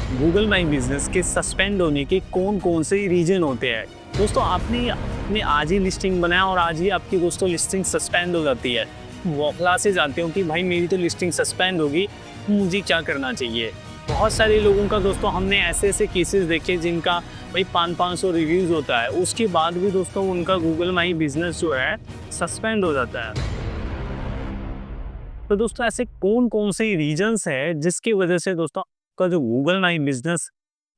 Google my business के suspend होने के कौन कौन से रीजन होते हैं। दोस्तों आपने अपने आज ही लिस्टिंग बनाया और आज ही आपकी दोस्तों लिस्टिंग सस्पेंड हो जाती है। वॉकला से जानते हो कि भाई मेरी तो लिस्टिंग सस्पेंड होगी, मुझे क्या करना चाहिए। बहुत सारे लोगों का दोस्तों हमने ऐसे ऐसे केसेस देखे जिनका भाई 500 रिव्यूज़ होता है, उसके बाद भी दोस्तों उनका गूगल माई बिजनेस जो है सस्पेंड हो जाता है। तो दोस्तों ऐसे कौन कौन से रीजंस है जिसकी वजह से दोस्तों आपका जो गूगल माई बिजनेस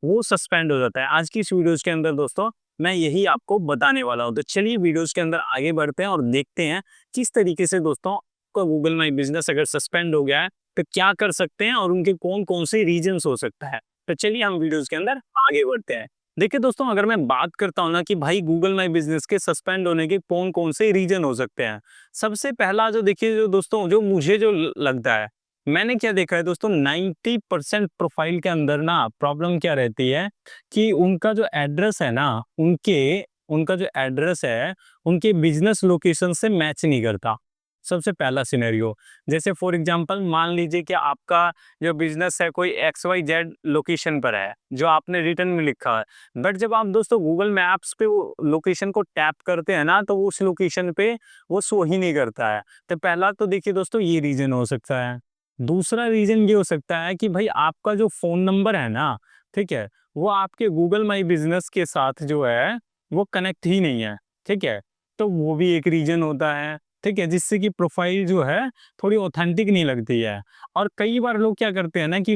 वो सस्पेंड हो जाता है। आज की इस वीडियोस के अंदर दोस्तों मैं यही आपको बताने वाला हूँ। तो चलिए वीडियोस के अंदर आगे बढ़ते हैं और देखते हैं किस तरीके से दोस्तों आपका गूगल माई बिजनेस अगर सस्पेंड हो गया है तो क्या कर सकते हैं और उनके कौन कौन से रीजंस हो सकता है। तो चलिए हम वीडियोस के अंदर आगे बढ़ते हैं। देखिए दोस्तों, अगर मैं बात करता हूँ ना कि भाई गूगल माई बिजनेस के सस्पेंड होने के कौन कौन से रीजन हो सकते हैं। सबसे पहला जो देखिए जो दोस्तों जो मुझे जो लगता है, मैंने क्या देखा है दोस्तों, 90% प्रोफाइल के अंदर ना प्रॉब्लम क्या रहती है कि उनका जो एड्रेस है ना, उनका जो एड्रेस है उनके बिजनेस लोकेशन से मैच नहीं करता। सबसे पहला सिनेरियो, जैसे फॉर एग्जांपल मान लीजिए कि आपका जो बिजनेस है कोई XYZ लोकेशन पर है जो आपने रिटर्न में लिखा है, बट जब आप दोस्तों गूगल मैप्स पे वो लोकेशन को टैप करते हैं ना तो वो उस लोकेशन पे वो शो ही नहीं करता है। तो पहला तो देखिए दोस्तों ये रीजन हो सकता है। दूसरा रीजन ये हो सकता है कि भाई आपका जो फ़ोन नंबर है ना, ठीक है? वो आपके गूगल माई बिज़नेस के साथ जो है, वो कनेक्ट ही नहीं है, ठीक है? तो वो भी एक रीजन होता है, ठीक है? जिससे कि प्रोफ़ाइल जो है, थोड़ी ऑथेंटिक नहीं लगती है। और कई बार लोग क्या करते हैं ना कि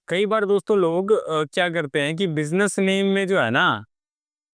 कई बार दोस्तों लोग क्या करते हैं कि बिज़नेस नेम में जो है ना,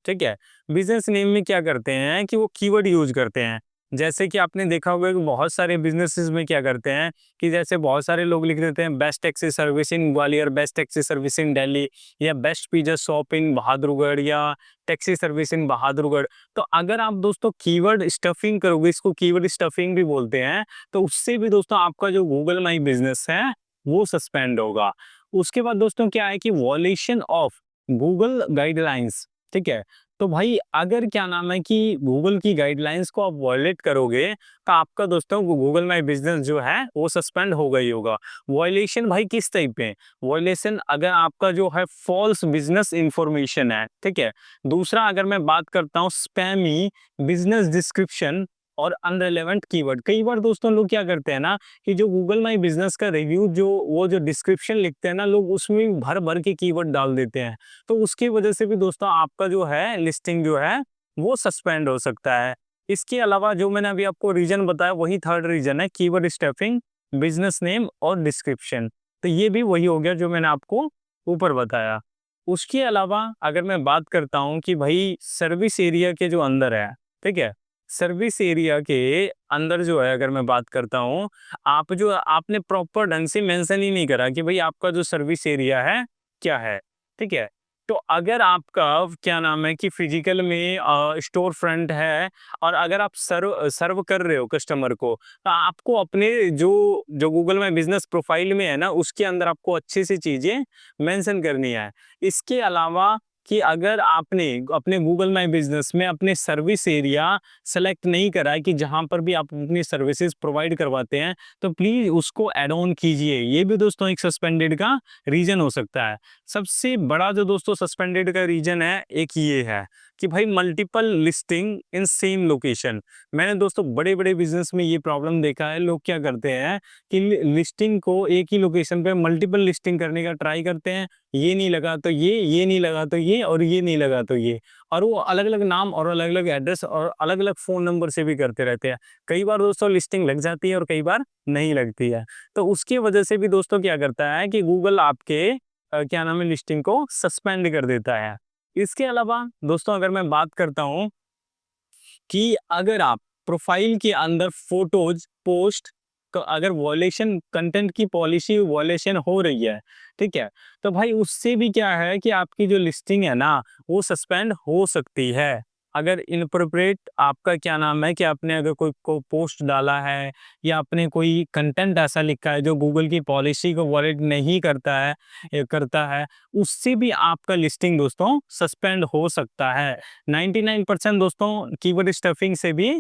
ठीक है? बिज़नेस नेम में क्या करते हैं कि वो कीवर्ड यूज़ करते हैं। जैसे कि आपने देखा होगा कि बहुत सारे बिज़नेसेस में क्या करते हैं कि जैसे बहुत सारे लोग लिख देते हैं best taxi service in Gwalior, best taxi service in Delhi या best pizza shop in Bahadurgarh या टैक्सी सर्विस इन बहादुरगढ़। तो अगर आप दोस्तों कीवर्ड स्टफिंग करोगे, इसको कीवर्ड स्टफिंग भी बोलते हैं, तो उससे भी दोस्तों आपका जो गूगल माई बिज़नेस है, वो सस्पेंड होगा। उसके बाद दोस्तों क्या है कि वॉयलेशन ऑफ गूगल गाइडलाइंस, ठीक है? तो भाई अगर क्या नाम है कि गूगल की गाइडलाइंस को आप वॉयलेट करोगे तो आपका दोस्तों गूगल माई बिजनेस जो है वो सस्पेंड होगा ही होगा। वॉयलेशन भाई किस टाइप पे? वॉयलेशन अगर आपका जो है फॉल्स बिजनेस इंफॉर्मेशन है, ठीक है? दूसरा अगर मैं बात करता हूँ स्पैमी बिजनेस डिस्क्रिप्शन और अनरिलेवेंट कीवर्ड। कई बार दोस्तों लोग क्या करते हैं ना कि जो गूगल माई बिजनेस का रिव्यू जो वो जो डिस्क्रिप्शन लिखते हैं ना, लोग उसमें भर भर के कीवर्ड डाल देते हैं। तो उसकी वजह से भी दोस्तों आपका जो है लिस्टिंग जो है वो सस्पेंड हो सकता है। इसके अलावा जो मैंने अभी आपको रीजन बताया वही थर्ड रीजन है, कीवर्ड स्टफिंग, बिजनेस नेम और डिस्क्रिप्शन। तो ये भी वही हो गया जो मैंने आपको ऊपर बताया। उसके अलावा अगर मैं बात करता हूँ कि भाई सर्विस एरिया के जो अंदर है, ठीक है? सर्विस एरिया के अंदर जो है अगर मैं बात करता हूँ, आप जो आपने प्रॉपर ढंग से मेंशन ही नहीं करा कि भाई आपका जो सर्विस एरिया है क्या है, ठीक है? तो अगर आपका क्या नाम है कि फिजिकल में स्टोर फ्रंट है और अगर आप सर्व सर्व कर रहे हो कस्टमर को, तो आपको अपने जो जो गूगल में बिजनेस प्रोफाइल में है ना उसके अंदर आपको अच्छी सी चीज़ें मेंशन करनी है। इसके अलावा कि अगर आपने अपने गूगल माई बिजनेस में अपने सर्विस एरिया सेलेक्ट नहीं करा है कि जहाँ पर भी आप अपनी सर्विसेज प्रोवाइड करवाते हैं, तो प्लीज़ उसको ऐड ऑन कीजिए। ये भी दोस्तों एक सस्पेंडेड का रीज़न हो सकता है। सबसे बड़ा जो दोस्तों सस्पेंडेड का रीज़न है, एक ये है कि भाई multiple listing in same location. मैंने दोस्तों बड़े-बड़े बिज़नेस में ये प्रॉब्लम देखा है, लोग क्या करते हैं कि लिस्टिंग को एक ही लोकेशन पे मल्टीपल लिस्टिंग करने का ट्राई करते हैं। ये नहीं लगा तो ये नहीं लगा तो ये और ये नहीं लगा तो ये। और वो अलग-अलग नाम और अलग-अलग एड्रेस और अलग-अलग फ़ोन नंबर से भी करते रहते हैं। कई बार दोस्तों लिस्टिंग लग जाती है और कई बार नहीं लगती है। तो उसकी वजह से भी दोस्तों क्या करता है कि गूगल आपके क्या नाम है लिस्टिंग को सस्पेंड कर देता है। इसके अलावा दोस्तों अगर मैं बात करता हूँ कि अगर आप प्रोफाइल के अंदर फोटोज पोस्ट अगर वॉयलेशन कंटेंट की पॉलिसी वॉयलेशन हो रही है, ठीक है? तो भाई उससे भी क्या है कि आपकी जो लिस्टिंग है ना वो सस्पेंड हो सकती है। अगर इनअप्रोप्रिएट आपका क्या नाम है कि आपने अगर कोई पोस्ट डाला है या आपने कोई कंटेंट ऐसा लिखा है जो गूगल की पॉलिसी को वॉयलेट नहीं करता है, उससे भी आपका लिस्टिंग दोस्तों सस्पेंड हो सकता है। 99% दोस्तों कीवर्ड स्टफिंग से भी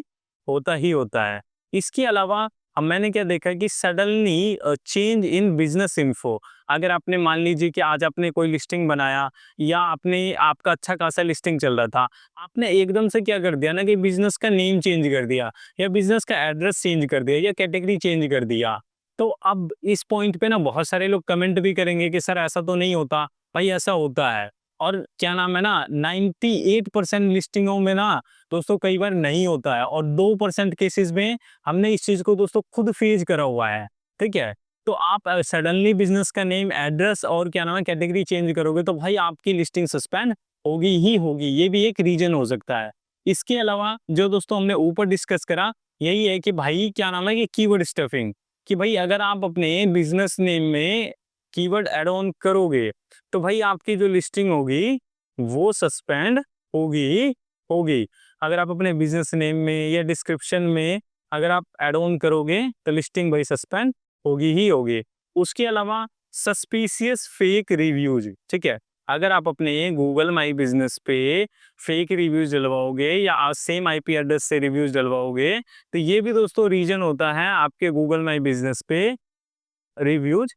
होता ही होता है। इसके अलावा अब मैंने क्या देखा कि suddenly change in business info, अगर आपने मान लीजिए कि आज आपने कोई लिस्टिंग बनाया या आपने आपका अच्छा खासा लिस्टिंग चल रहा था, आपने एकदम से क्या कर दिया ना कि बिजनेस का नेम चेंज कर दिया या बिजनेस का एड्रेस चेंज कर दिया या कैटेगरी चेंज कर दिया, तो अब इस पॉइंट पे ना बहुत सारे लोग कमेंट भी करेंगे कि सर ऐसा तो नहीं होता। भाई ऐसा होता है। और क्या नाम है ना, 98% लिस्टिंगों में ना दोस्तों कई बार नहीं होता है, और 2% केसेस में हमने इस चीज को दोस्तों खुद फेस करा हुआ है। ठीक है। तो आप सडनली बिजनेस का नेम, एड्रेस और क्या नाम है कैटेगरी चेंज करोगे तो भाई आपकी लिस्टिंग सस्पेंड होगी ही होगी। ये भी एक रीजन हो सकता है। इसके अलावा जो दोस्तों हमने ऊपर डिस्कस करा, यही है कि भाई क्या नाम है कि कीवर्ड स्टफिंग, कि भाई अगर आप अपने बिजनेस नेम में कीवर्ड ऐड ऑन करोगे तो भाई आपकी जो लिस्टिंग होगी वो सस्पेंड होगी ही होगी। अगर आप अपने बिजनेस नेम में या डिस्क्रिप्शन में अगर आप ऐड ऑन करोगे तो लिस्टिंग भाई सस्पेंड होगी ही होगी। उसके अलावा सस्पिशियस फेक रिव्यूज, ठीक है, अगर आप अपने गूगल माई बिजनेस पे फेक रिव्यूज डलवाओगे या सेम आईपी एड्रेस से रिव्यूज डलवाओगे तो ये भी दोस्तों रीजन होता है आपके गूगल माई बिजनेस पे रिव्यूज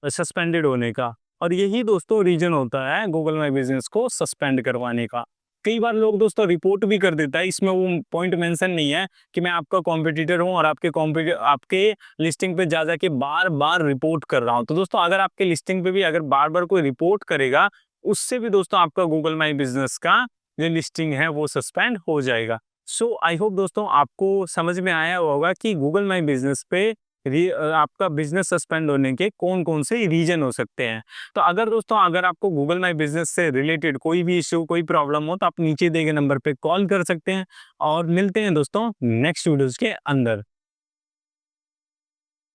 सस्पेंडेड होने का। और यही दोस्तों रीजन होता है गूगल माई बिजनेस को सस्पेंड करवाने का। कई बार लोग दोस्तों रिपोर्ट भी कर देता है, इसमें वो पॉइंट मेंशन नहीं है कि मैं आपका कॉम्पिटिटर हूं और आपके लिस्टिंग पे जा जाके बार बार रिपोर्ट कर रहा हूं। तो दोस्तों अगर आपके लिस्टिंग पे भी अगर बार बार कोई रिपोर्ट करेगा, उससे भी दोस्तों आपका गूगल माई बिजनेस का जो लिस्टिंग है वो सस्पेंड हो जाएगा। सो आई होप दोस्तों आपको समझ में आया होगा कि गूगल माई बिजनेस पे आपका बिजनेस सस्पेंड होने के कौन कौन से रीजन हो सकते हैं। तो अगर दोस्तों अगर आपको गूगल माई बिजनेस से रिलेटेड कोई भी इश्यू, कोई प्रॉब्लम हो तो आप नीचे दिए गए नंबर पे कॉल कर सकते हैं। और मिलते हैं दोस्तों नेक्स्ट वीडियोस के अंदर।